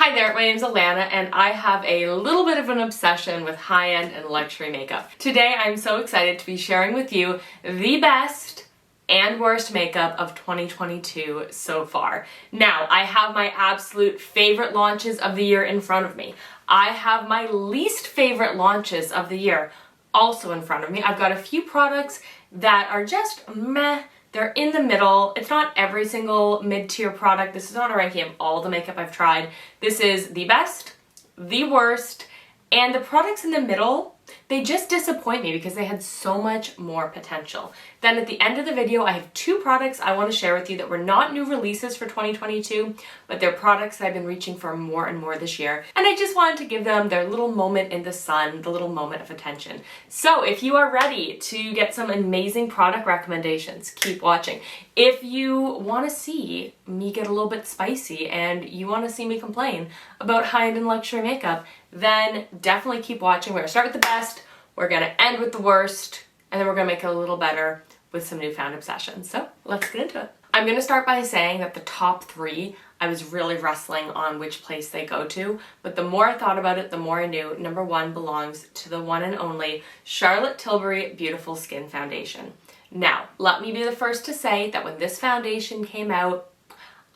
Hi there, my name is Alana and I have a little bit of an obsession with high-end and luxury makeup. Today I'm so excited to be sharing with you the best and worst makeup of 2022 so far. Now, I have my absolute favorite launches of the year in front of me. I have my least favorite launches of the year also in front of me. I've got a few products that are just meh. They're in the middle. It's not every single mid-tier product. This is not a ranking of all the makeup I've tried. This is the best, the worst, and the products in the middle, they just disappoint me because they had so much more potential. Then at the end of the video, I have two products I want to share with you that were not new releases for 2022, but they're products that I've been reaching for more and more this year. And I just wanted to give them their little moment in the sun, the little moment of attention. So if you are ready to get some amazing product recommendations, keep watching. If you want to see me get a little bit spicy and you want to see me complain about high-end and luxury makeup, then definitely keep watching. We're going to start with the best, we're going to end with the worst, and then we're going to make it a little better with some newfound obsessions. So let's get into it. I'm going to start by saying that the top three, I was really wrestling on which place they go to, but the more I thought about it, the more I knew number one belongs to the one and only Charlotte Tilbury Beautiful Skin Foundation. Now, let me be the first to say that when this foundation came out,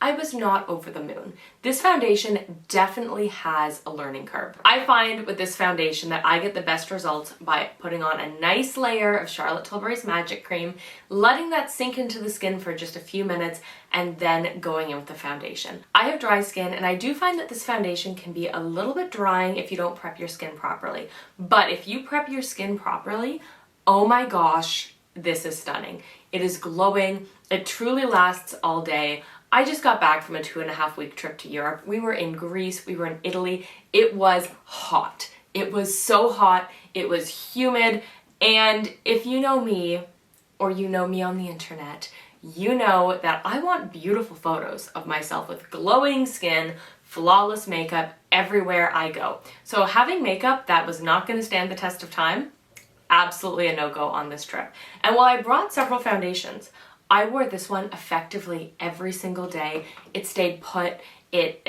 I was not over the moon. This foundation definitely has a learning curve. I find with this foundation that I get the best results by putting on a nice layer of Charlotte Tilbury's Magic Cream, letting that sink into the skin for just a few minutes, and then going in with the foundation. I have dry skin and I do find that this foundation can be a little bit drying if you don't prep your skin properly. But if you prep your skin properly, oh my gosh, this is stunning. It is glowing. It truly lasts all day. I just got back from a 2.5-week trip to Europe. We were in Greece, we were in Italy. It was hot. It was so hot, it was humid, and if you know me, or you know me on the internet, you know that I want beautiful photos of myself with glowing skin, flawless makeup everywhere I go. So having makeup that was not going to stand the test of time, absolutely a no-go on this trip. And while I brought several foundations, I wore this one effectively every single day. It stayed put. It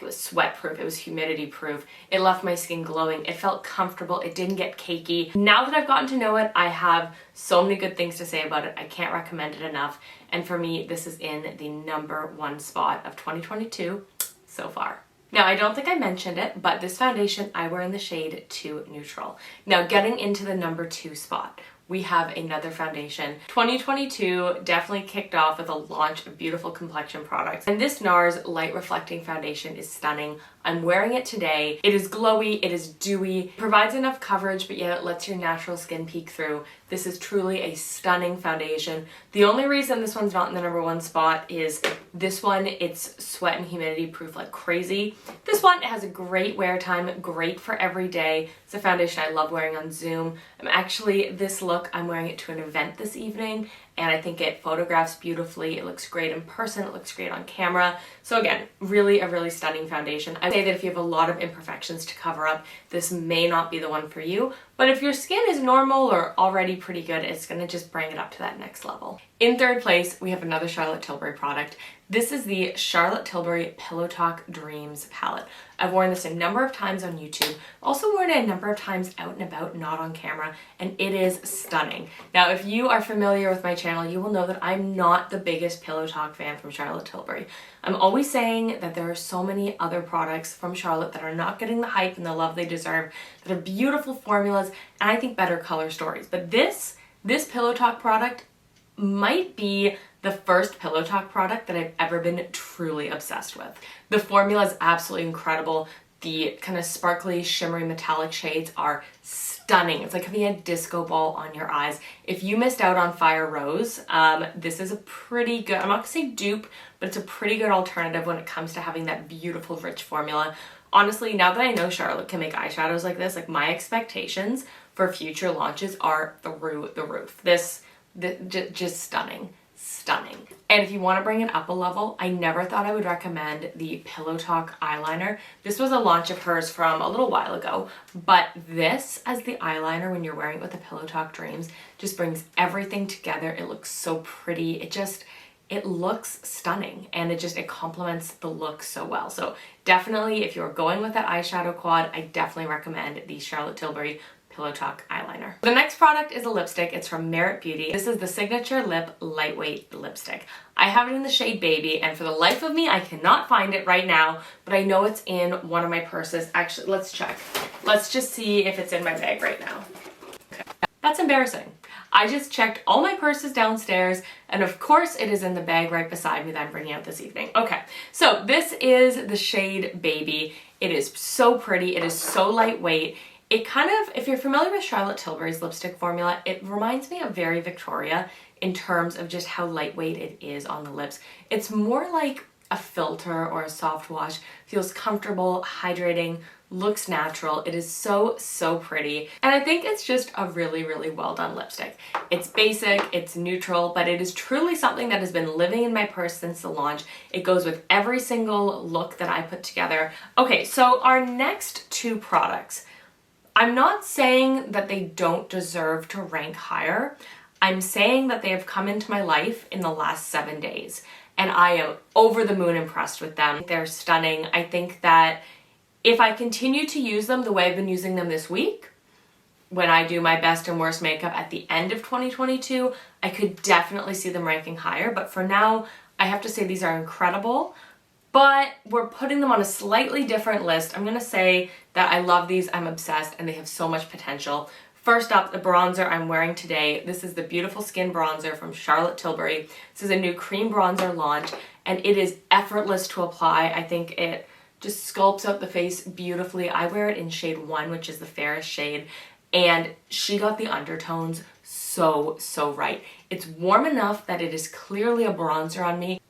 was sweat proof. It was humidity proof. It left my skin glowing. It felt comfortable. It didn't get cakey. Now that I've gotten to know it, I have so many good things to say about it. I can't recommend it enough. And for me, this is in the number one spot of 2022 so far. Now, I don't think I mentioned it, but this foundation I wear in the shade 2 Neutral. Now, getting into the number 2 spot, we have another foundation. 2022 definitely kicked off with a launch of beautiful complexion products. And this NARS Light Reflecting Foundation is stunning. I'm wearing it today. It is glowy, it is dewy, provides enough coverage, but yet it lets your natural skin peek through. This is truly a stunning foundation. The only reason this one's not in the number one spot is this one, it's sweat and humidity proof like crazy. This one has a great wear time, great for every day. It's a foundation I love wearing on Zoom. This look, I'm wearing it to an event this evening, and I think it photographs beautifully. It looks great in person, it looks great on camera. So again, really a really stunning foundation. I would say that if you have a lot of imperfections to cover up, this may not be the one for you, but if your skin is normal or already pretty good, it's gonna just bring it up to that next level. In third place, we have another Charlotte Tilbury product. This is the Charlotte Tilbury Pillow Talk Dreams palette. I've worn this a number of times on YouTube, also worn it a number of times out and about, not on camera, and it is stunning. Now, if you are familiar with my channel, you will know that I'm not the biggest Pillow Talk fan from Charlotte Tilbury. I'm always saying that there are so many other products from Charlotte that are not getting the hype and the love they deserve, that are beautiful formulas, and I think better color stories. But this Pillow Talk product might be the first Pillow Talk product that I've ever been truly obsessed with. The formula is absolutely incredible. The kind of sparkly, shimmery, metallic shades are stunning. It's like having a disco ball on your eyes. If you missed out on Fire Rose, this is a pretty good, I'm not gonna say dupe, but it's a pretty good alternative when it comes to having that beautiful, rich formula. Honestly, now that I know Charlotte can make eyeshadows like this, like my expectations for future launches are through the roof. Just stunning. And if you want to bring it up a level, I never thought I would recommend the Pillow Talk eyeliner. This was a launch of hers from a little while ago, but this as the eyeliner when you're wearing it with the Pillow Talk Dreams just brings everything together. It looks so pretty. it looks stunning, and it complements the look so well. So definitely, if you're going with that eyeshadow quad, I definitely recommend the Charlotte Tilbury Pillow Talk eyeliner. The next product is a lipstick. It's from Merit Beauty. This is the Signature Lip Lightweight Lipstick. I have it in the shade Baby, and for the life of me, I cannot find it right now, but I know it's in one of my purses. Actually, let's check. Let's just see if it's in my bag right now. Okay. That's embarrassing. I just checked all my purses downstairs, and of course it is in the bag right beside me that I'm bringing out this evening. Okay, so this is the shade Baby. It is so pretty. It is so lightweight. It kind of, if you're familiar with Charlotte Tilbury's lipstick formula, it reminds me of Very Victoria in terms of just how lightweight it is on the lips. It's more like a filter or a soft wash. Feels comfortable, hydrating, looks natural. It is so, so pretty. And I think it's just a really, really well done lipstick. It's basic, it's neutral, but it is truly something that has been living in my purse since the launch. It goes with every single look that I put together. Okay, so our next two products, I'm not saying that they don't deserve to rank higher. I'm saying that they have come into my life in the last 7 days, and I am over the moon impressed with them. They're stunning. I think that if I continue to use them the way I've been using them this week, when I do my best and worst makeup at the end of 2022, I could definitely see them ranking higher. But for now, I have to say these are incredible. But we're putting them on a slightly different list. I'm gonna say that I love these, I'm obsessed, and they have so much potential. First up, the bronzer I'm wearing today. This is the Beautiful Skin Bronzer from Charlotte Tilbury. This is a new cream bronzer launch, and it is effortless to apply. I think it just sculpts out the face beautifully. I wear it in shade 1, which is the fairest shade, and she got the undertones so, so right. It's warm enough that it is clearly a bronzer on me,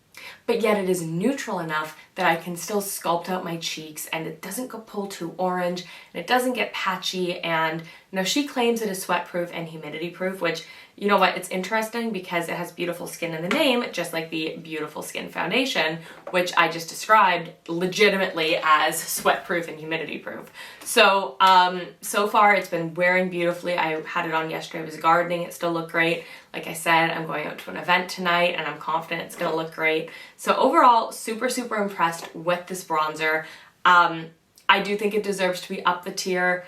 but yet it is neutral enough that I can still sculpt out my cheeks, and it doesn't go pull too orange, and it doesn't get patchy. And you know, she claims it is sweat proof and humidity proof, which, you know what, it's interesting because it has Beautiful Skin in the name, just like the Beautiful Skin foundation, which I just described legitimately as sweat proof and humidity proof. So, so far it's been wearing beautifully. I had it on yesterday, I was gardening, it still looked great. Like I said, I'm going out to an event tonight, and I'm confident it's gonna look great. So overall, super, super impressed with this bronzer. I do think it deserves to be up the tier,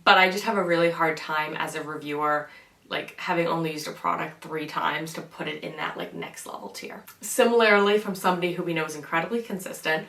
but I just have a really hard time as a reviewer, like having only used a product 3 times, to put it in that like next level tier. Similarly, from somebody who we know is incredibly consistent,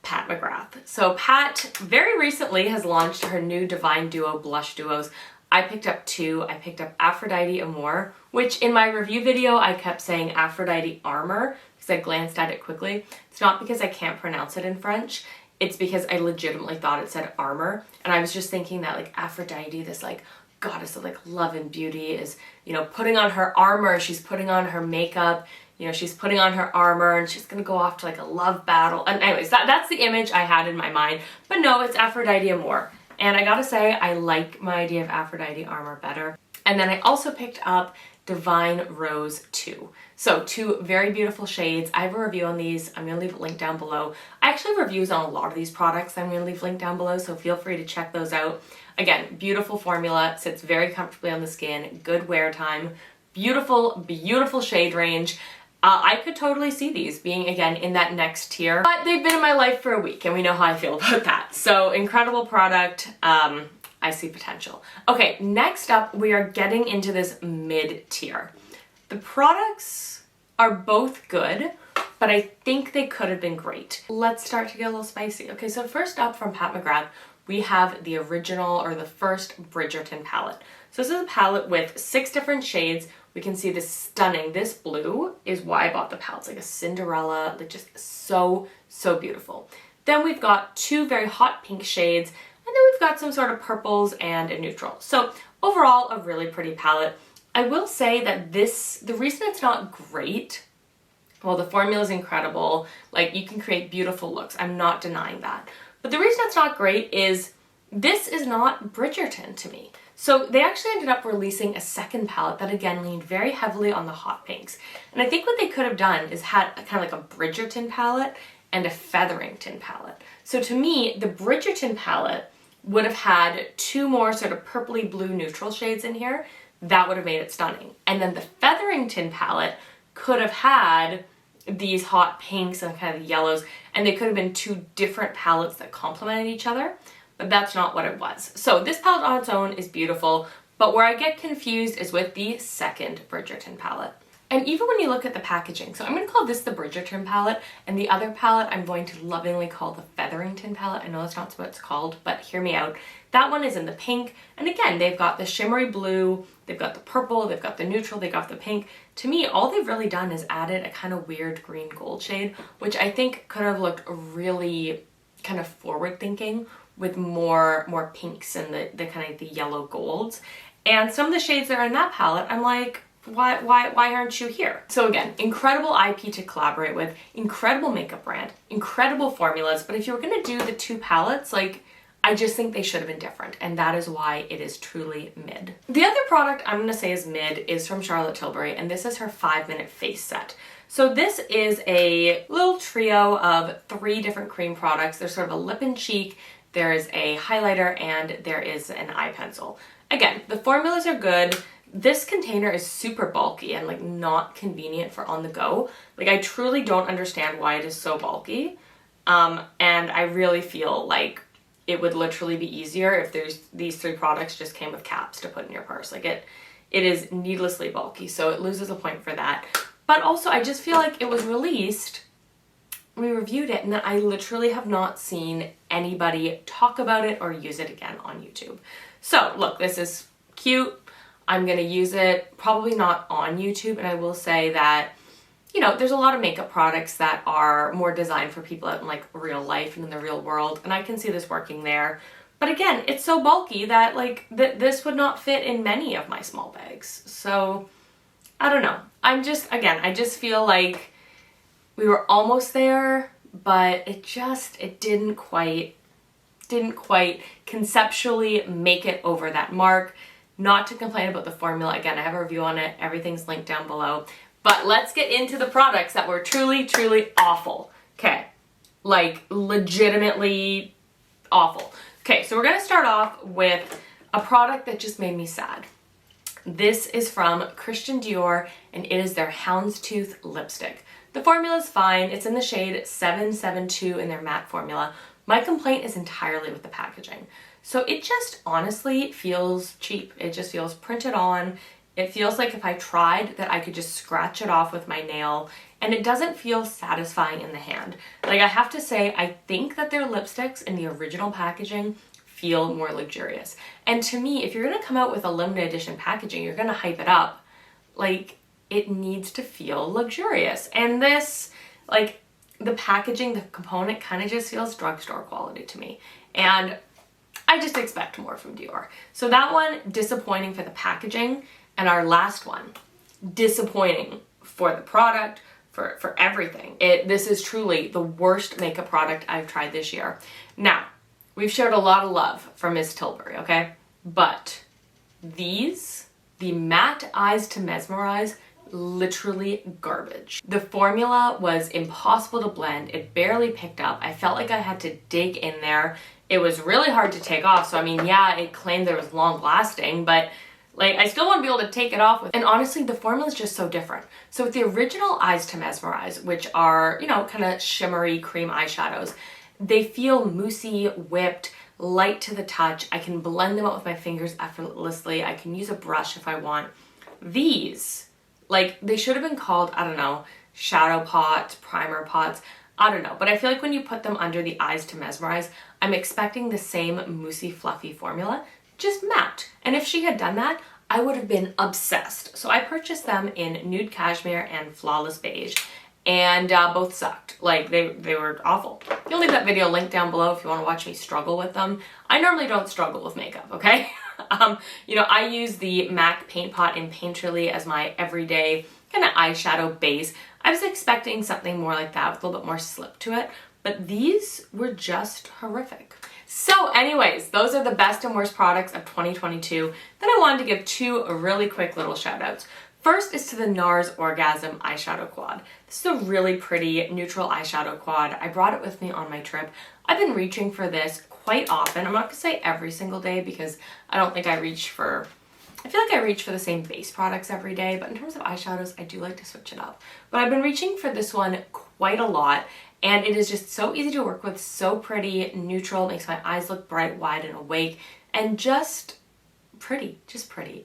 Pat McGrath. So Pat very recently has launched her new Divine Duo blush duos. I picked up 2. I picked up Aphrodite Amour, which in my review video I kept saying Aphrodite Armor because I glanced at it quickly. It's not because I can't pronounce it in French. It's because I legitimately thought it said armor, and I was just thinking that like Aphrodite, this like goddess of like love and beauty, is, you know, putting on her armor, she's putting on her makeup, you know, she's putting on her armor, and she's gonna go off to like a love battle. And anyways, that's the image I had in my mind. But no, it's Aphrodite Amour. And I gotta say, I like my idea of Aphrodite Armor better. And then I also picked up Divine Rose 2. So 2 very beautiful shades. I have a review on these. I'm gonna leave a link down below. I actually have reviews on a lot of these products. I'm gonna leave a link down below, so feel free to check those out. Again, beautiful formula, sits very comfortably on the skin, good wear time, beautiful, beautiful shade range. I could totally see these being, again, in that next tier, but they've been in my life for a week, and we know how I feel about that. So incredible product. I see potential. Okay, next up, we are getting into this mid-tier. The products are both good, but I think they could have been great. Let's start to get a little spicy. Okay, so first up from Pat McGrath, we have the original, or the first Bridgerton palette. So this is a palette with 6 different shades. We can see this stunning, this blue is why I bought the palette. It's like a Cinderella, like just so, so beautiful. Then we've got 2 very hot pink shades, and then we've got some sort of purples and a neutral. So overall, a really pretty palette. I will say that the reason it's not great, well, the formula is incredible, like you can create beautiful looks, I'm not denying that. But the reason it's not great is this is not Bridgerton to me. So they actually ended up releasing a second palette that again leaned very heavily on the hot pinks. And I think what they could have done is had a kind of like a Bridgerton palette and a Featherington palette. So to me, the Bridgerton palette would have had 2 more sort of purpley blue neutral shades in here. That would have made it stunning. And then the Featherington palette could have had these hot pinks and kind of yellows, and they could have been two different palettes that complemented each other, but that's not what it was. So this palette on its own is beautiful, but where I get confused is with the second Bridgerton palette. And even when you look at the packaging, so I'm going to call this the Bridgerton palette, and the other palette I'm going to lovingly call the Featherington palette. I know that's not what it's called, but hear me out. That one is in the pink, and again, they've got the shimmery blue, they've got the purple, they've got the neutral, they've got the pink. To me, all they've really done is added a kind of weird green gold shade, which I think could have looked really kind of forward-thinking with more pinks and the kind of the yellow golds. And some of the shades that are in that palette, I'm like, why aren't you here? So again, incredible IP to collaborate with, incredible makeup brand, incredible formulas, but if you were gonna do the two palettes, like, I just think they should have been different, and that is why it is truly mid. The other product I'm gonna say is mid is from Charlotte Tilbury, and this is her 5-minute face set. So this is a little trio of 3 different cream products. There's sort of a lip and cheek, there's a highlighter, and there is an eye pencil. Again, the formulas are good. This container is super bulky and like not convenient for on the go. Like I truly don't understand why it is so bulky. And I really feel like it would literally be easier if these 3 products just came with caps to put in your purse. Like it is needlessly bulky, so it loses a point for that. But also I just feel like it was released, we reviewed it, and then I literally have not seen anybody talk about it or use it again on YouTube. So look, this is cute. I'm gonna use it, probably not on YouTube, and I will say that, you know, there's a lot of makeup products that are more designed for people out in like real life and in the real world, and I can see this working there. But again, it's so bulky that like this would not fit in many of my small bags. So I don't know. I just feel like we were almost there, but it didn't quite conceptually make it over that mark. Not to complain about the formula. Again, I have a review on it. Everything's linked down below. But let's get into the products that were truly, truly awful. Okay, like legitimately awful. Okay, so we're gonna start off with a product that just made me sad. This is from Christian Dior, and it is their Houndstooth lipstick. The formula is fine. It's in the shade 772 in their matte formula. My complaint is entirely with the packaging. So it just honestly feels cheap. It just feels printed on. It feels like if I tried that I could just scratch it off with my nail, and it doesn't feel satisfying in the hand. Like I have to say, I think that their lipsticks in the original packaging feel more luxurious. And to me, if you're gonna come out with a limited edition packaging, you're gonna hype it up. Like it needs to feel luxurious. And this, like the packaging, the component kind of just feels drugstore quality to me. And I just expect more from Dior. So that one, disappointing for the packaging. And our last one, disappointing for the product, for everything. This is truly the worst makeup product I've tried this year. Now, we've shared a lot of love for Miss Tilbury, okay? But these, the matte Eyes to Mesmerize, literally garbage. The formula was impossible to blend. It barely picked up. I felt like I had to dig in there. It was really hard to take off. So I mean, yeah, it claimed that it was long lasting, but like I still want to be able to take it off with. And honestly, the formula is just so different. So with the original Eyes to Mesmerize, which are, you know, kind of shimmery cream eyeshadows, they feel moussey, whipped, light to the touch. I can blend them out with my fingers effortlessly. I can use a brush if I want. These, like, they should have been called, I don't know, shadow pots, primer pots. I don't know, but I feel like when you put them under the Eyes to Mesmerize, I'm expecting the same moussey, fluffy formula, just matte. And if she had done that, I would have been obsessed. So I purchased them in Nude Cashmere and Flawless Beige, and both sucked. Like, they were awful. You'll leave that video linked down below if you want to watch me struggle with them. I normally don't struggle with makeup, okay? You know, I use the MAC Paint Pot in Painterly as my everyday kind of eyeshadow base. I was expecting something more like that with a little bit more slip to it, but these were just horrific. So anyways, those are the best and worst products of 2022. Then I wanted to give 2 really quick little shout outs. First is to the NARS Orgasm Eyeshadow Quad. This is a really pretty neutral eyeshadow quad. I brought it with me on my trip. I've been reaching for this quite often. I'm not gonna say every single day because I don't think I reach for I feel like I reach for the same base products every day, but in terms of eyeshadows, I do like to switch it up. But I've been reaching for this one quite a lot, and it is just so easy to work with, so pretty, neutral, makes my eyes look bright, wide, and awake, and just pretty,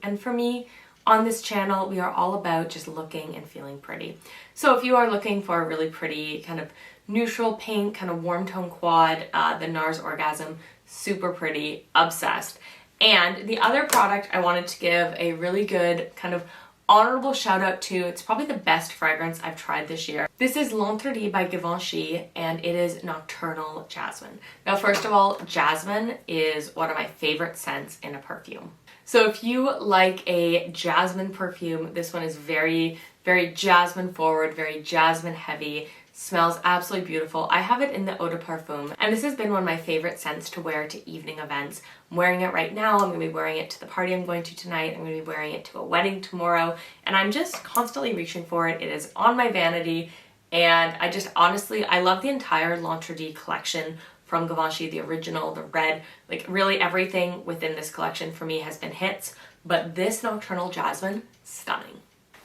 And for me, on this channel, we are all about just looking and feeling pretty. So if you are looking for a really pretty kind of neutral pink, kind of warm tone quad, the NARS Orgasm, super pretty, obsessed. And the other product I wanted to give a really good kind of honorable shout out to, it's probably the best fragrance I've tried this year. This is L'Interdit by Givenchy, and it is Nocturnal Jasmine. Now, first of all, jasmine is one of my favorite scents in a perfume. So if you like a jasmine perfume, this one is very, very jasmine forward, very jasmine heavy. Smells absolutely beautiful. I have it in the eau de parfum, and this has been one of my favorite scents to wear to evening events. I'm wearing it right now. I'm going to be wearing it to the party I'm going to tonight. I'm going to be wearing it to a wedding tomorrow, and I'm just constantly reaching for it. It is on my vanity, and I just honestly, I love the entire L'Interdit collection from Givenchy, the original, the red, like really everything within this collection for me has been hits, but this Nocturnal Jasmine, stunning.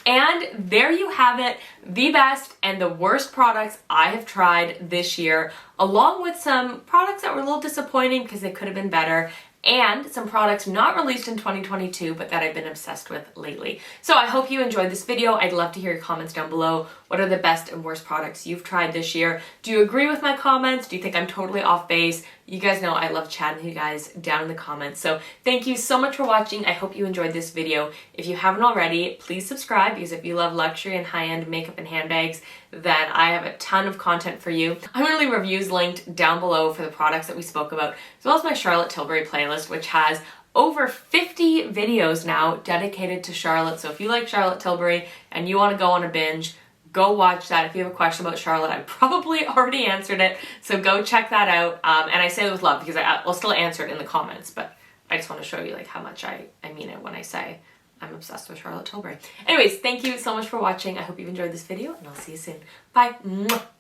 And there you have it, the best and the worst products I have tried this year, along with some products that were a little disappointing because they could have been better, and some products not released in 2022 but that I've been obsessed with lately. So I hope you enjoyed this video. I'd love to hear your comments down below. What are the best and worst products you've tried this year? Do you agree with my comments? Do you think I'm totally off base? You guys know I love chatting with you guys down in the comments. So thank you so much for watching. I hope you enjoyed this video. If you haven't already, please subscribe, because if you love luxury and high-end makeup and handbags, then I have a ton of content for you. I'm going to leave reviews linked down below for the products that we spoke about, as well as my Charlotte Tilbury playlist, which has over 50 videos now dedicated to Charlotte. So if you like Charlotte Tilbury and you want to go on a binge, go watch that. If you have a question about Charlotte, I probably already answered it, so go check that out. And I say it with love because I'll still answer it in the comments, but I just want to show you like how much I mean it when I say I'm obsessed with Charlotte Tilbury. Anyways, thank you so much for watching. I hope you've enjoyed this video, and I'll see you soon. Bye. Mwah.